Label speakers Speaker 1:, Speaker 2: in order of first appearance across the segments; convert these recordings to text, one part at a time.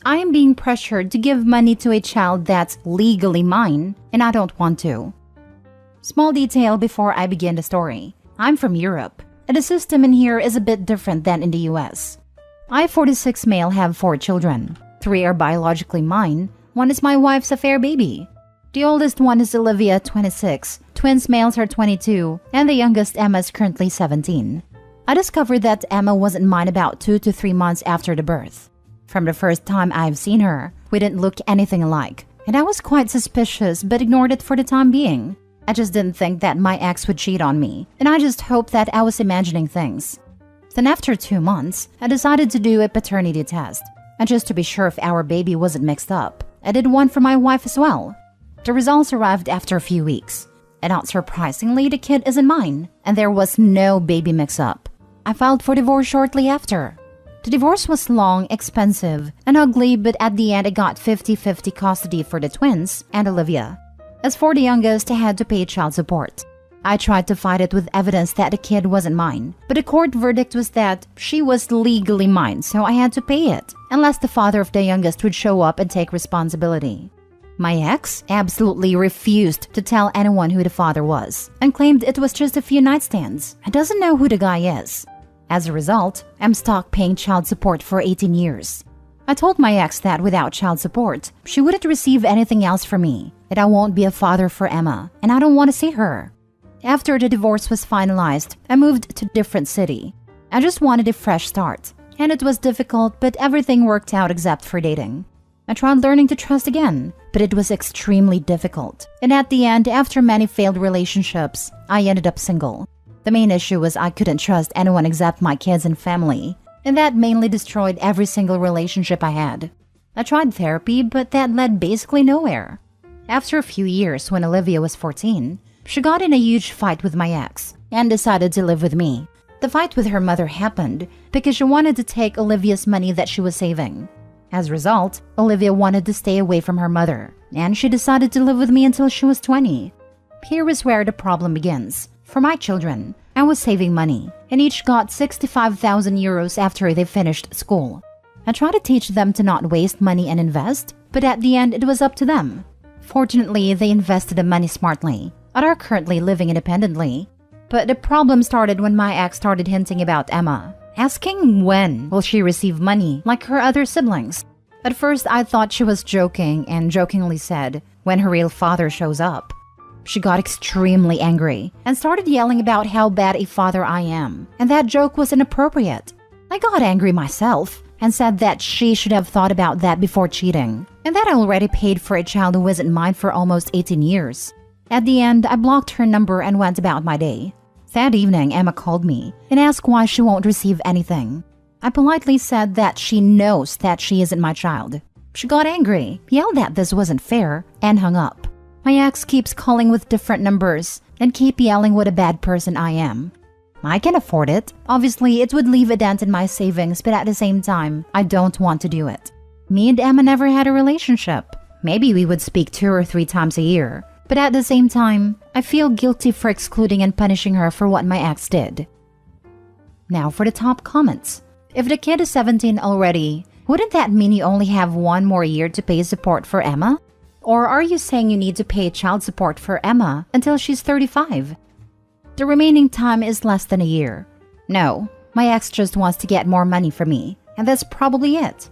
Speaker 1: I am being pressured to give money to a child that's legally mine, and I don't want to. Small detail before I begin the story. I'm from Europe, and the system in here is a bit different than in the US. I, 46 male, have 4 children. 3 are biologically mine, 1 is my wife's affair baby. The oldest one is Olivia, 26, twins males are 22, and the youngest Emma is currently 17. I discovered that Emma wasn't mine about 2 to 3 months after the birth. From the first time I've seen her, we didn't look anything alike, and I was quite suspicious but ignored it for the time being. I just didn't think that my ex would cheat on me, and I just hoped that I was imagining things. Then after 2 months, I decided to do a paternity test, and just to be sure if our baby wasn't mixed up, I did one for my wife as well. The results arrived after a few weeks, and not surprisingly, the kid isn't mine, and there was no baby mix-up. I filed for divorce shortly after. The divorce was long, expensive, and ugly, but at the end I got 50-50 custody for the twins and Olivia. As for the youngest, I had to pay child support. I tried to fight it with evidence that the kid wasn't mine, but the court verdict was that she was legally mine, so I had to pay it, unless the father of the youngest would show up and take responsibility. My ex absolutely refused to tell anyone who the father was, and claimed it was just a few nightstands and doesn't know who the guy is. As a result, I'm stuck paying child support for 18 years. I told my ex that without child support, she wouldn't receive anything else from me, that I won't be a father for Emma, and I don't want to see her. After the divorce was finalized, I moved to a different city. I just wanted a fresh start, and it was difficult, but everything worked out except for dating. I tried learning to trust again, but it was extremely difficult. And at the end, after many failed relationships, I ended up single. The main issue was I couldn't trust anyone except my kids and family, and that mainly destroyed every single relationship I had. I tried therapy, but that led basically nowhere. After a few years, when Olivia was 14, she got in a huge fight with my ex and decided to live with me. The fight with her mother happened because she wanted to take Olivia's money that she was saving. As a result, Olivia wanted to stay away from her mother, and she decided to live with me until she was 20. Here is where the problem begins. For my children, I was saving money, and each got 65,000 euros after they finished school. I tried to teach them to not waste money and invest, but at the end it was up to them. Fortunately, they invested the money smartly, and are currently living independently. But the problem started when my ex started hinting about Emma, asking when will she receive money like her other siblings. At first, I thought she was joking and jokingly said, when her real father shows up. She got extremely angry and started yelling about how bad a father I am, and that joke was inappropriate. I got angry myself and said that she should have thought about that before cheating, and that I already paid for a child who wasn't mine for almost 18 years. At the end, I blocked her number and went about my day. That evening, Emma called me and asked why she won't receive anything. I politely said that she knows that she isn't my child. She got angry, yelled that this wasn't fair, and hung up. My ex keeps calling with different numbers and keep yelling what a bad person I am. I can afford it. Obviously, it would leave a dent in my savings, but at the same time, I don't want to do it. Me and Emma never had a relationship. Maybe we would speak 2 or 3 times a year. But at the same time, I feel guilty for excluding and punishing her for what my ex did. Now for the top comments. If the kid is 17 already, wouldn't that mean you only have 1 more year to pay support for Emma? Or are you saying you need to pay child support for Emma until she's 35? The remaining time is less than a year. No, my ex just wants to get more money from me, and that's probably it.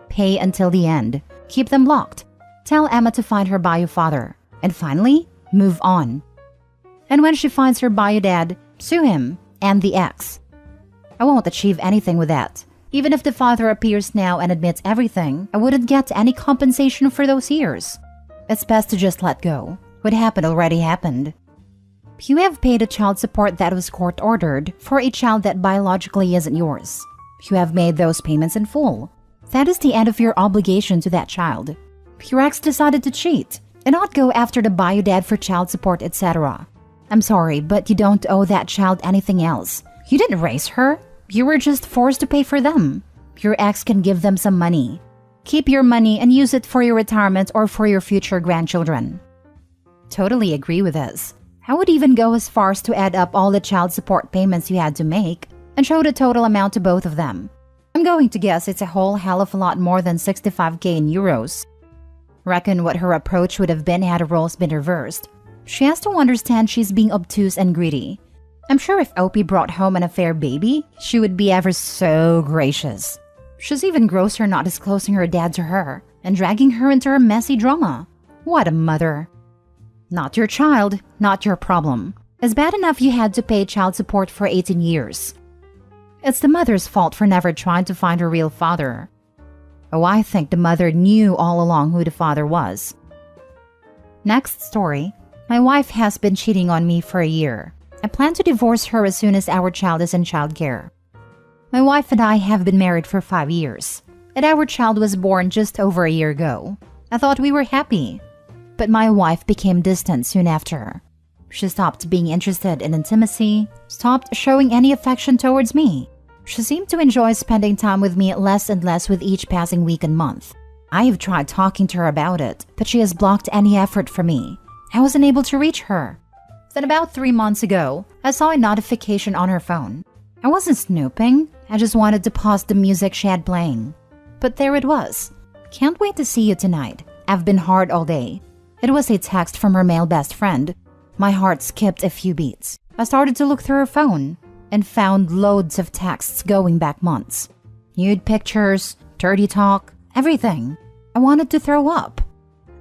Speaker 1: Pay until the end. Keep them locked. Tell Emma to find her bio father. And finally, move on. And when she finds her bio dad, sue him and the ex. I won't achieve anything with that. Even if the father appears now and admits everything, I wouldn't get any compensation for those years. It's best to just let go. What happened already happened. You have paid a child support that was court-ordered for a child that biologically isn't yours. You have made those payments in full. That is the end of your obligation to that child. Your ex decided to cheat and not go after the bio dad for child support, etc. I'm sorry, but you don't owe that child anything else. You didn't raise her. You were just forced to pay for them. Your ex can give them some money. Keep your money and use it for your retirement or for your future grandchildren. Totally agree with this. I would even go as far as to add up all the child support payments you had to make and show the total amount to both of them. I'm going to guess it's a whole hell of a lot more than 65k in euros. Reckon what her approach would have been had the roles been reversed. She has to understand she's being obtuse and greedy. I'm sure if Opie brought home an affair baby, she would be ever so gracious. She's even grosser not disclosing her dad to her and dragging her into her messy drama. What a mother. Not your child, not your problem. It's bad enough you had to pay child support for 18 years. It's the mother's fault for never trying to find her real father. Oh, I think the mother knew all along who the father was. Next story. My wife has been cheating on me for a year. I plan to divorce her as soon as our child is in childcare. My wife and I have been married for 5 years, and our child was born just over a year ago. I thought we were happy, but my wife became distant soon after. She stopped being interested in intimacy, stopped showing any affection towards me. She seemed to enjoy spending time with me less and less with each passing week and month. I have tried talking to her about it, but she has blocked any effort from me. I wasn't able to reach her. Then about 3 months ago, I saw a notification on her phone. I wasn't snooping, I just wanted to pause the music she had playing. But there it was. Can't wait to see you tonight. I've been hard all day. It was a text from her male best friend. My heart skipped a few beats. I started to look through her phone and found loads of texts going back months. Nude pictures, dirty talk, everything. I wanted to throw up.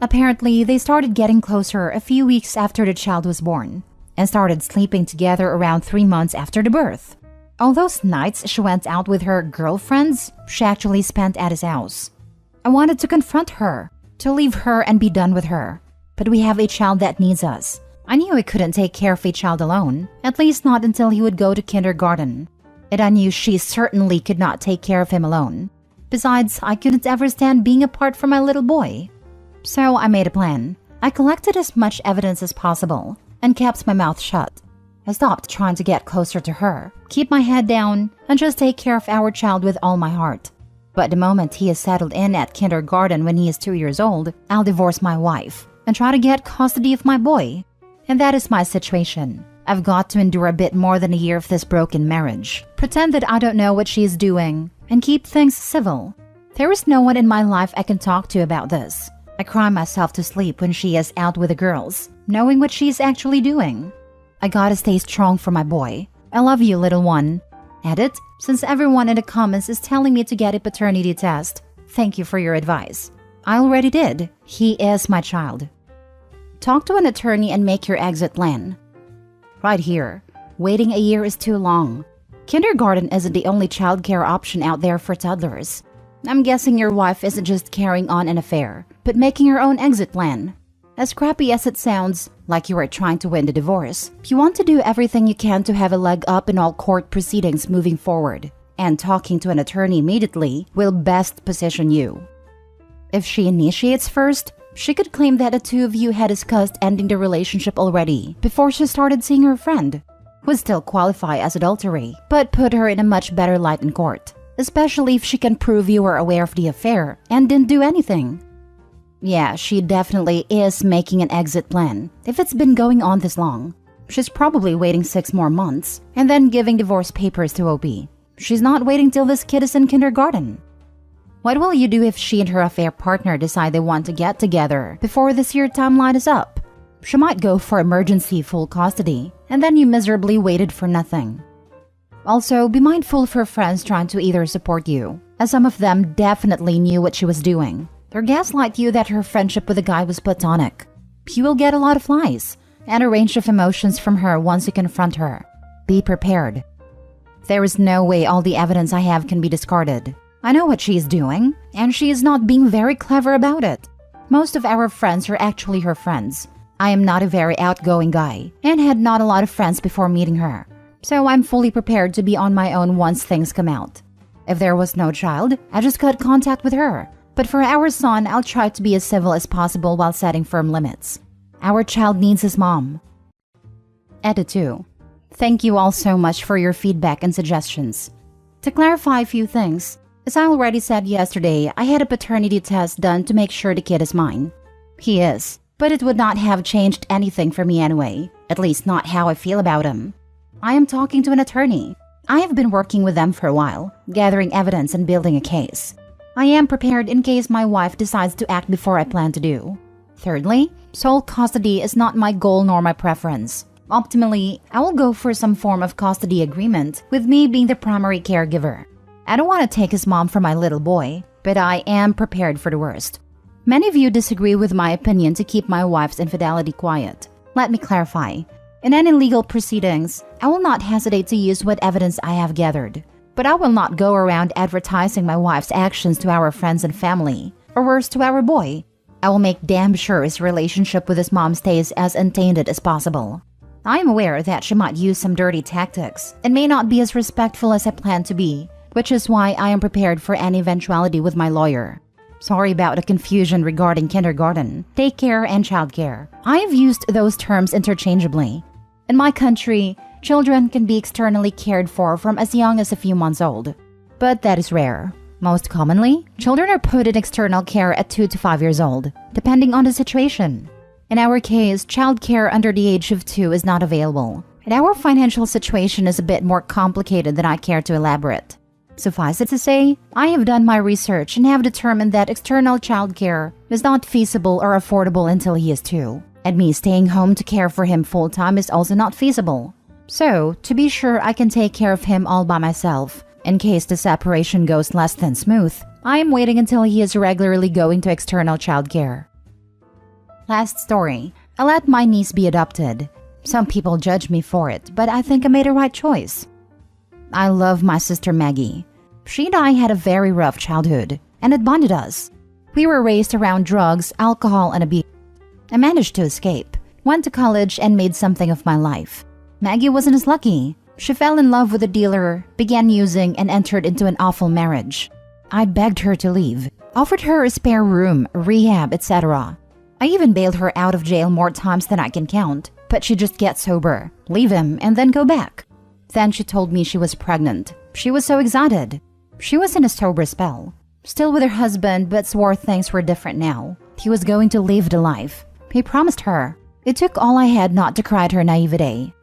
Speaker 1: Apparently, they started getting closer a few weeks after the child was born and started sleeping together around 3 months after the birth. All those nights she went out with her girlfriends, she actually spent at his house. I wanted to confront her, to leave her and be done with her. But we have a child that needs us. I knew I couldn't take care of a child alone, at least not until he would go to kindergarten. And I knew she certainly could not take care of him alone. Besides, I couldn't ever stand being apart from my little boy. So I made a plan. I collected as much evidence as possible and kept my mouth shut. I stopped trying to get closer to her, keep my head down, and just take care of our child with all my heart. But the moment he is settled in at kindergarten when he is 2 years old, I'll divorce my wife and try to get custody of my boy. And that is my situation. I've got to endure a bit more than a year of this broken marriage, pretend that I don't know what she is doing, and keep things civil. There is no one in my life I can talk to about this. I cry myself to sleep when she is out with the girls, knowing what she's actually doing. I gotta stay strong for my boy. I love you, little one. Edit, since everyone in the comments is telling me to get a paternity test, thank you for your advice. I already did. He is my child. Talk to an attorney and make your exit plan. Right here. Waiting a year is too long. Kindergarten isn't the only childcare option out there for toddlers. I'm guessing your wife isn't just carrying on an affair, but making her own exit plan. As crappy as it sounds, like you are trying to win the divorce, you want to do everything you can to have a leg up in all court proceedings moving forward, and talking to an attorney immediately will best position you. If she initiates first, she could claim that the two of you had discussed ending the relationship already before she started seeing her friend. Would still qualify as adultery, but put her in a much better light in court, especially if she can prove you were aware of the affair and didn't do anything. Yeah, she definitely is making an exit plan if it's been going on this long. She's probably waiting 6 more months and then giving divorce papers to OP. She's not waiting till this kid is in kindergarten. What will you do if she and her affair partner decide they want to get together before this year timeline is up? She might go for emergency full custody, and then you miserably waited for nothing. Also, be mindful of her friends trying to either support you, as some of them definitely knew what she was doing, or gaslight you that her friendship with the guy was platonic. You will get a lot of lies, and a range of emotions from her once you confront her. Be prepared. There is no way all the evidence I have can be discarded. I know what she is doing, and she is not being very clever about it. Most of our friends are actually her friends. I am not a very outgoing guy, and had not a lot of friends before meeting her, so I'm fully prepared to be on my own once things come out. If there was no child, I just cut contact with her, but for our son, I'll try to be as civil as possible while setting firm limits. Our child needs his mom. Edit 2. Thank you all so much for your feedback and suggestions. To clarify a few things, as I already said yesterday, I had a paternity test done to make sure the kid is mine. He is, but it would not have changed anything for me anyway, at least not how I feel about him. I am talking to an attorney. I have been working with them for a while, gathering evidence and building a case. I am prepared in case my wife decides to act before I plan to do. Thirdly, sole custody is not my goal nor my preference. Optimally, I will go for some form of custody agreement, with me being the primary caregiver. I don't want to take his mom from my little boy, but I am prepared for the worst. Many of you disagree with my opinion to keep my wife's infidelity quiet. Let me clarify. In any legal proceedings, I will not hesitate to use what evidence I have gathered. But I will not go around advertising my wife's actions to our friends and family, or worse, to our boy. I will make damn sure his relationship with his mom stays as untainted as possible. I am aware that she might use some dirty tactics and may not be as respectful as I plan to be, which is why I am prepared for any eventuality with my lawyer. Sorry about the confusion regarding kindergarten, daycare, and childcare. I have used those terms interchangeably. In my country, children can be externally cared for from as young as a few months old, but that is rare. Most commonly, children are put in external care at 2 to 5 years old, depending on the situation. In our case, childcare under the age of 2 is not available, and our financial situation is a bit more complicated than I care to elaborate. Suffice it to say, I have done my research and have determined that external childcare is not feasible or affordable until he is 2, and me staying home to care for him full-time is also not feasible. So, to be sure I can take care of him all by myself, in case the separation goes less than smooth, I am waiting until he is regularly going to external childcare. Last story. I let my niece be adopted. Some people judge me for it, but I think I made a right choice. I love my sister Maggie. She and I had a very rough childhood, and it bonded us. We were raised around drugs, alcohol, and abuse. I managed to escape, went to college, and made something of my life. Maggie wasn't as lucky. She fell in love with a dealer, began using, and entered into an awful marriage. I begged her to leave, offered her a spare room, rehab, etc. I even bailed her out of jail more times than I can count, but she just gets sober, leave him, and then go back. Then she told me she was pregnant. She was so excited. She was in a sober spell, still with her husband, but swore things were different now. He was going to live the life. He promised her. It took all I had not to cry at her naivete.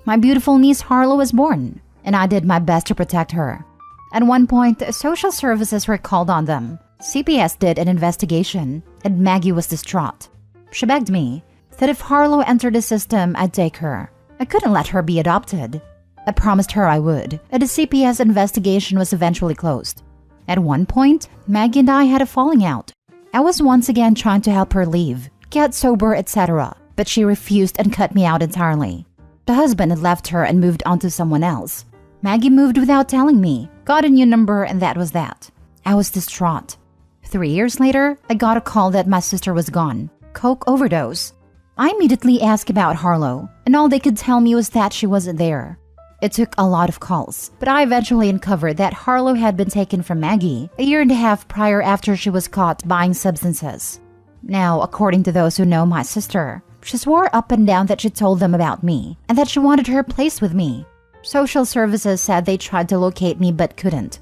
Speaker 1: My beautiful niece Harlow was born, and I did my best to protect her. At one point, social services were called on them. CPS did an investigation, and Maggie was distraught. She begged me that if Harlow entered the system, I'd take her. I couldn't let her be adopted. I promised her I would, and the CPS investigation was eventually closed. At one point, Maggie and I had a falling out. I was once again trying to help her leave, get sober, etc., but she refused and cut me out entirely. The husband had left her and moved on to someone else. Maggie moved without telling me, got a new number, and that was that. I was distraught. 3 years later, I got a call that my sister was gone. Coke overdose. I immediately asked about Harlow, and all they could tell me was that she wasn't there. It took a lot of calls, but I eventually uncovered that Harlow had been taken from Maggie a year and a half prior after she was caught buying substances. Now, according to those who know my sister, she swore up and down that she told them about me and that she wanted her place with me. Social services said they tried to locate me but couldn't.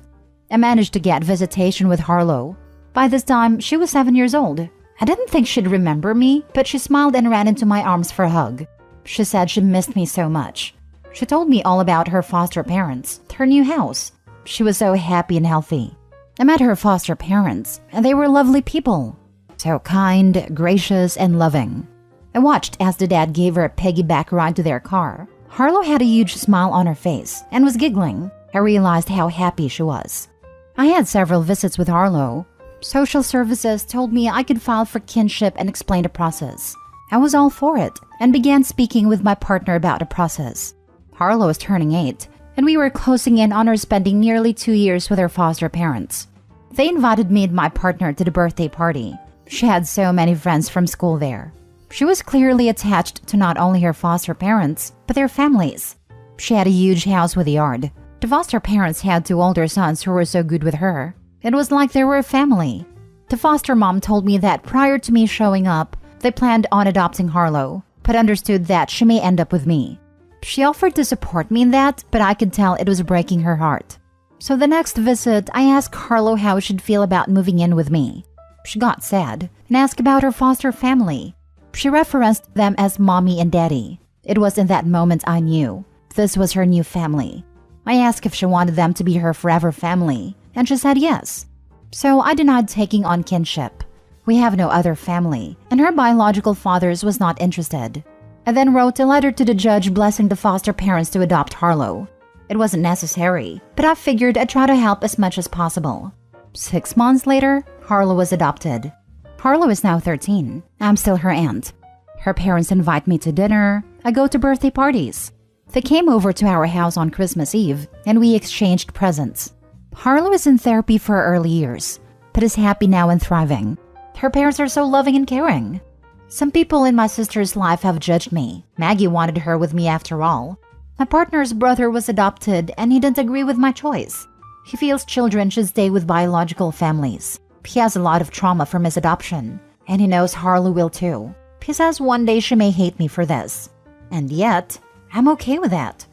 Speaker 1: I managed to get visitation with Harlow. By this time, she was 7 years old. I didn't think she'd remember me, but she smiled and ran into my arms for a hug. She said she missed me so much. She told me all about her foster parents, her new house. She was so happy and healthy. I met her foster parents, and they were lovely people. So kind, gracious, and loving. I watched as the dad gave her a piggyback ride to their car. Harlow had a huge smile on her face and was giggling. I realized how happy she was. I had several visits with Harlow. Social services told me I could file for kinship and explain the process. I was all for it and began speaking with my partner about the process. Harlow was turning 8, and we were closing in on her spending nearly 2 years with her foster parents. They invited me and my partner to the birthday party. She had so many friends from school there. She was clearly attached to not only her foster parents, but their families. She had a huge house with a yard. The foster parents had 2 older sons who were so good with her. It was like they were a family. The foster mom told me that prior to me showing up, they planned on adopting Harlow, but understood that she may end up with me. She offered to support me in that, but I could tell it was breaking her heart. So the next visit, I asked Harlow how she'd feel about moving in with me. She got sad and asked about her foster family. She referenced them as mommy and daddy. It was in that moment I knew this was her new family. I asked if she wanted them to be her forever family, and she said yes. So I denied taking on kinship. We have no other family, and her biological father's was not interested. I then wrote a letter to the judge blessing the foster parents to adopt Harlow. It wasn't necessary, but I figured I'd try to help as much as possible. 6 months later, Harlow was adopted. Harlow is now 13. I'm still her aunt. Her parents invite me to dinner. I go to birthday parties. They came over to our house on Christmas Eve, and we exchanged presents. Harlow is in therapy for her early years, but is happy now and thriving. Her parents are so loving and caring. Some people in my sister's life have judged me. Maggie wanted her with me after all. My partner's brother was adopted, and he didn't agree with my choice. He feels children should stay with biological families. He has a lot of trauma from his adoption, and he knows Harlow will too. He says one day she may hate me for this. And yet, I'm okay with that.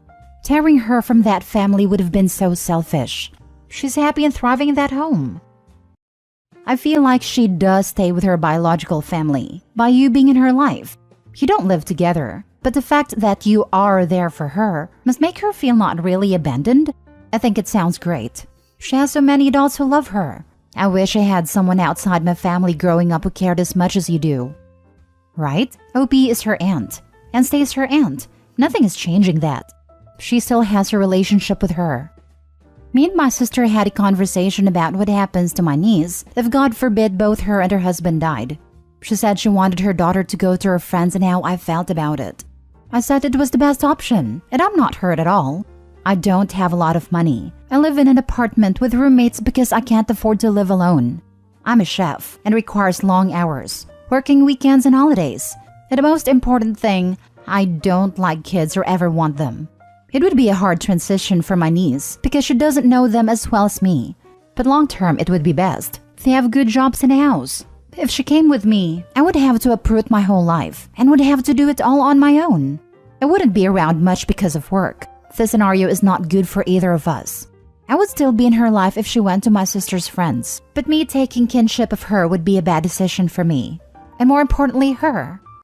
Speaker 1: Tearing her from that family would have been so selfish. She's happy and thriving in that home. I feel like she does stay with her biological family by you being in her life. You don't live together, but the fact that you are there for her must make her feel not really abandoned. I think it sounds great. She has so many adults who love her. I wish I had someone outside my family growing up who cared as much as you do. Right? OP is her aunt, and stays her aunt. Nothing is changing that. She still has her relationship with her. Me and my sister had a conversation about what happens to my niece if God forbid both her and her husband died. She said she wanted her daughter to go to her friends and how I felt about it. I said it was the best option, and I'm not hurt at all. I don't have a lot of money. I live in an apartment with roommates because I can't afford to live alone. I'm a chef and requires long hours, working weekends and holidays. And the most important thing, I don't like kids or ever want them. It would be a hard transition for my niece because she doesn't know them as well as me. But long term, it would be best. They have good jobs in a house. If she came with me, I would have to uproot my whole life and would have to do it all on my own. I wouldn't be around much because of work. This scenario is not good for either of us. I would still be in her life if she went to my sister's friends, but me taking kinship of her would be a bad decision for me. And more importantly, her.